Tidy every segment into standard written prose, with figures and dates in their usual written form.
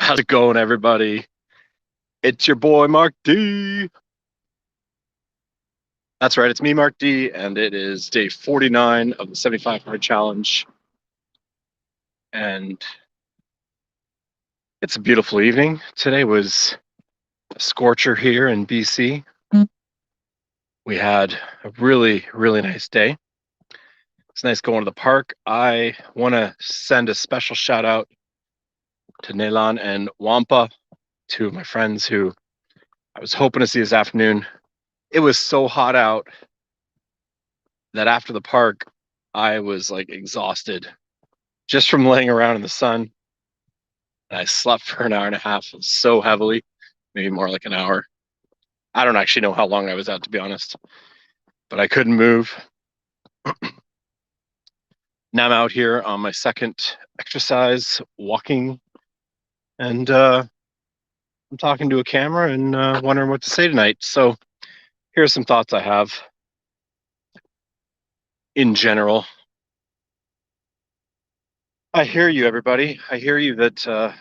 How's it going, everybody? It's your boy, Mark D. That's right, it's me, Mark D, and it is day 49 of the 75 hard challenge. And it's a beautiful evening. Today was a scorcher here in BC. We had a really, really nice day. It's nice going to the park. I want to send a special shout out to Nelan and Wampa, two of my friends who I was hoping to see this afternoon. It was so hot out that after the park, I was like exhausted just from laying around in the sun. And I slept for an hour and a half so heavily, maybe more like an hour. I don't actually know how long I was out, to be honest, but I couldn't move. Now I'm out here on my second exercise, walking, and I'm talking to a camera and wondering what to say tonight. So here's some thoughts I have in general. I hear you, everybody. I hear you that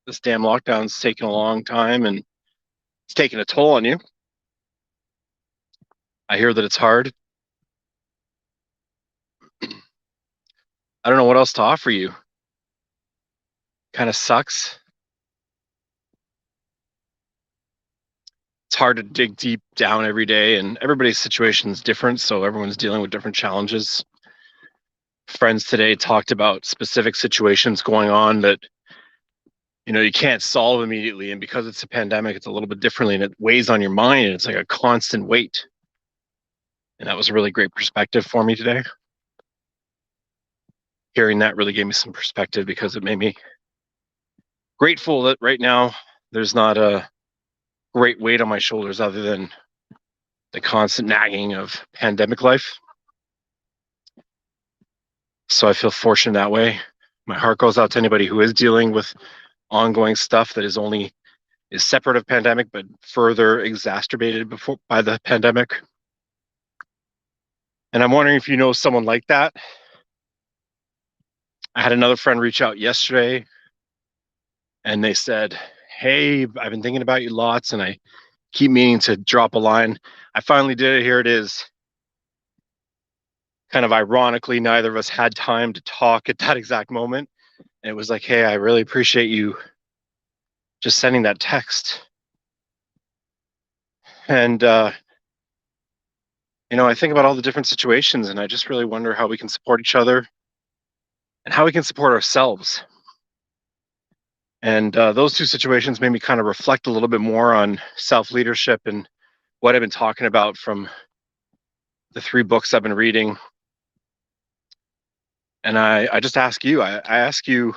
this damn lockdown's taking a long time and it's taking a toll on you. I hear that it's hard. I don't know what else to offer you. Kind of sucks. It's hard to dig deep down every day, and everybody's situation is different, so everyone's dealing with different challenges. Friends today talked about specific situations going on that you can't solve immediately, and because it's a pandemic, it's a little bit differently, and it weighs on your mind, and it's like a constant weight. And that was a really great perspective for me today. Hearing that really gave me some perspective because it made me grateful that right now there's not a great weight on my shoulders other than the constant nagging of pandemic life. So I feel fortunate that way. My heart goes out to anybody who is dealing with ongoing stuff that is separate of pandemic, but further exacerbated by the pandemic. And I'm wondering if you know someone like that. I had another friend reach out yesterday and they said, "Hey, I've been thinking about you lots and I keep meaning to drop a line. I finally did it. Here it is." Kind of ironically, neither of us had time to talk at that exact moment. And it was like, "Hey, I really appreciate you just sending that text." And, I think about all the different situations and I just really wonder how we can support each other and how we can support ourselves. And those two situations made me kind of reflect a little bit more on self-leadership and what I've been talking about from the 3 books I've been reading. And I just ask you, I ask you,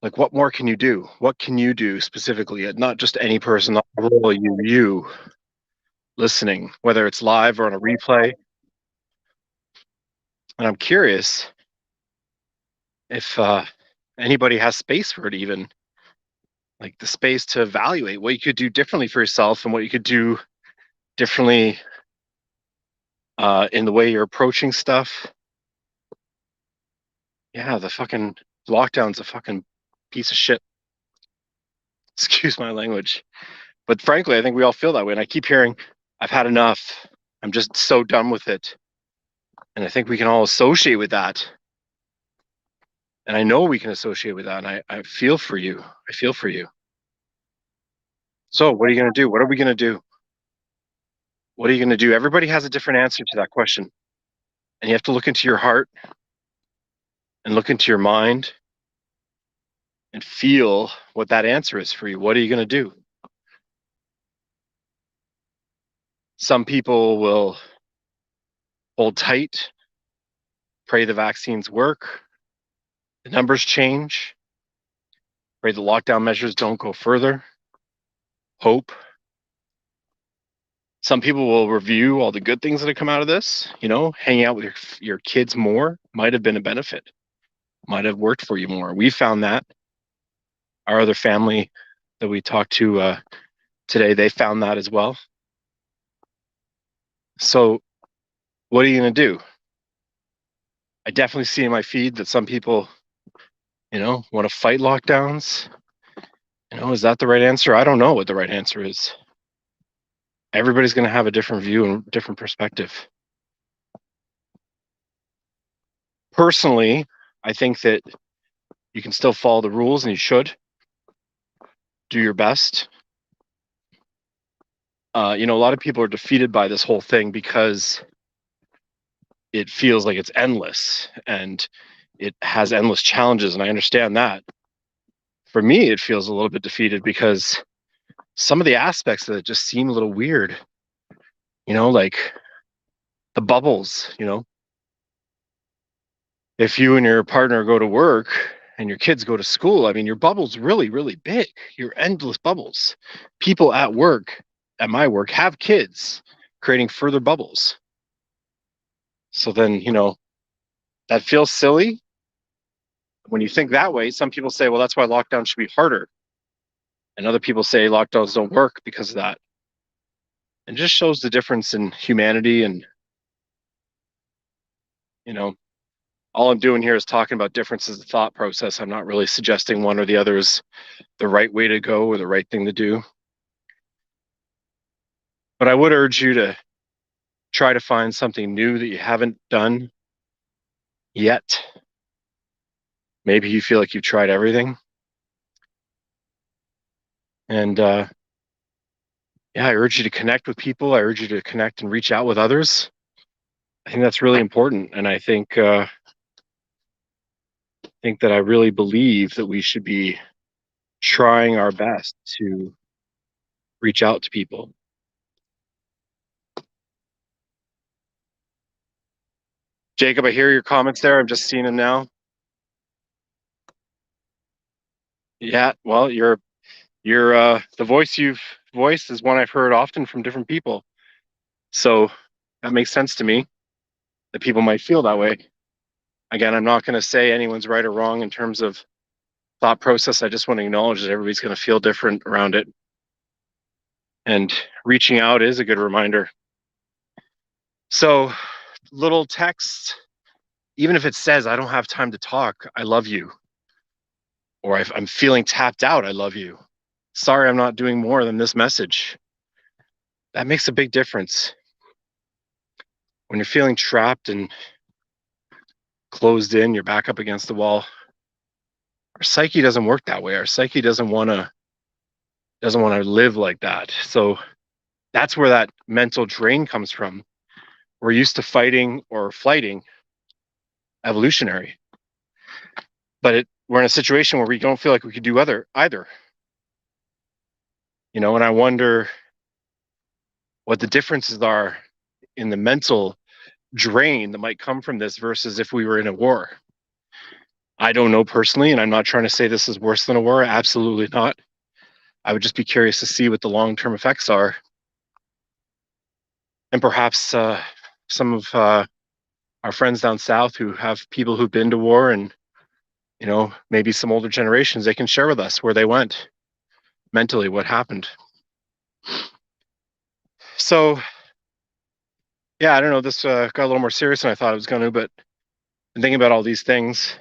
like, what more can you do? What can you do specifically? Not just any person, not role, you listening, whether it's live or on a replay. And I'm curious if anybody has space for it, even like the space to evaluate what you could do differently for yourself and what you could do differently in the way you're approaching stuff. Yeah, the fucking lockdown's a fucking piece of shit. Excuse my language. But frankly, I think we all feel that way. And I keep hearing, "I've had enough. I'm just so done with it." And I think we can all associate with that. And I know we can associate with that. And I feel for you. I feel for you. So what are you going to do? What are we going to do? What are you going to do? Everybody has a different answer to that question. And you have to look into your heart and look into your mind and feel what that answer is for you. What are you going to do? Some people will hold tight, pray the vaccines work, the numbers change, pray the lockdown measures don't go further, hope. Some people will review all the good things that have come out of this. Hanging out with your kids more might have been a benefit, might have worked for you more. We found that. Our other family that we talked to today, they found that as well. So what are you going to do? I definitely see in my feed that some people Want to fight lockdowns? Is that the right answer? I don't know what the right answer is. Everybody's going to have a different view and different perspective. Personally, I think that you can still follow the rules and you should do your best. A lot of people are defeated by this whole thing because it feels like it's endless and it has endless challenges. And I understand that. For me, it feels a little bit defeated because some of the aspects of it just seem a little weird, like the bubbles, if you and your partner go to work and your kids go to school, I mean, your bubble's really, really big. You're endless bubbles. People at work, at my work, have kids, creating further bubbles. So then, that feels silly. When you think that way, some people say, well, that's why lockdown should be harder. And other people say lockdowns don't work because of that. It just shows the difference in humanity. And, all I'm doing here is talking about differences of thought process. I'm not really suggesting one or the other is the right way to go or the right thing to do. But I would urge you to try to find something new that you haven't done yet. Maybe you feel like you've tried everything. And yeah, I urge you to connect with people. I urge you to connect and reach out with others. I think that's really important. And I think that I really believe that we should be trying our best to reach out to people. Jacob, I hear your comments there. I'm just seeing them now. Yeah, well, you're the voice you've voiced is one I've heard often from different people. So that makes sense to me that people might feel that way. Again, I'm not going to say anyone's right or wrong in terms of thought process. I just want to acknowledge that everybody's going to feel different around it. And reaching out is a good reminder. So, little text, even if it says, I don't have time to talk, I love you. Or I'm feeling tapped out, I love you. Sorry, I'm not doing more than this message. That makes a big difference. When you're feeling trapped and closed in, you're back up against the wall. Our psyche doesn't work that way. Our psyche doesn't want to live like that. So that's where that mental drain comes from. We're used to fighting or flighting, evolutionary. But we're in a situation where we don't feel like we could do either. And I wonder what the differences are in the mental drain that might come from this versus if we were in a war. I don't know personally, and I'm not trying to say this is worse than a war. Absolutely not. I would just be curious to see what the long-term effects are. And perhaps some of our friends down south who have people who've been to war and, maybe some older generations, they can share with us where they went mentally, what happened. So, yeah, I don't know. This got a little more serious than I thought it was going to, but I'm thinking about all these things.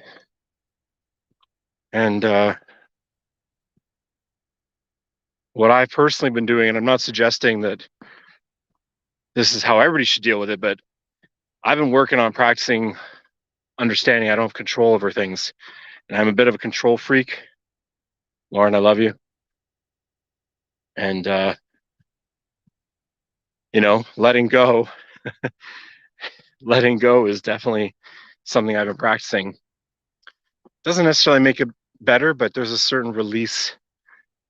And what I've personally been doing, and I'm not suggesting that this is how everybody should deal with it, but I've been working on practicing understanding I don't have control over things. And I'm a bit of a control freak. Lauren, I love you. And, letting go, letting go is definitely something I've been practicing. Doesn't necessarily make it better, but there's a certain release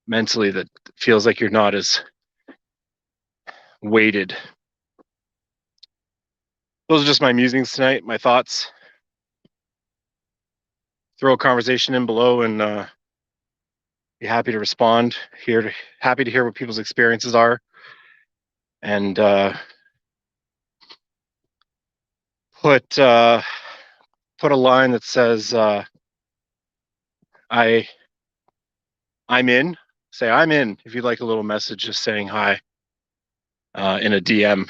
mentally that feels like you're not as weighted. Those are just my musings tonight, my thoughts. Throw a conversation in below and be happy to respond. Happy to hear what people's experiences are. And put a line that says I'm in. Say I'm in if you'd like a little message just saying hi in a DM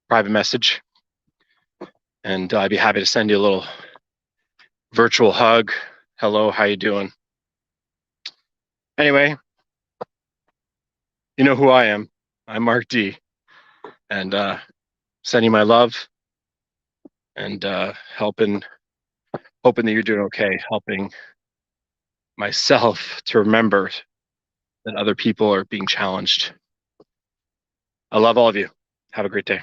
private message. And I'd be happy to send you a little virtual hug, Hello, how you doing? Anyway, you know who I am. I'm Mark D, and sending my love and hoping that you're doing okay, helping myself to remember that other people are being challenged. I love all of you. Have a great day.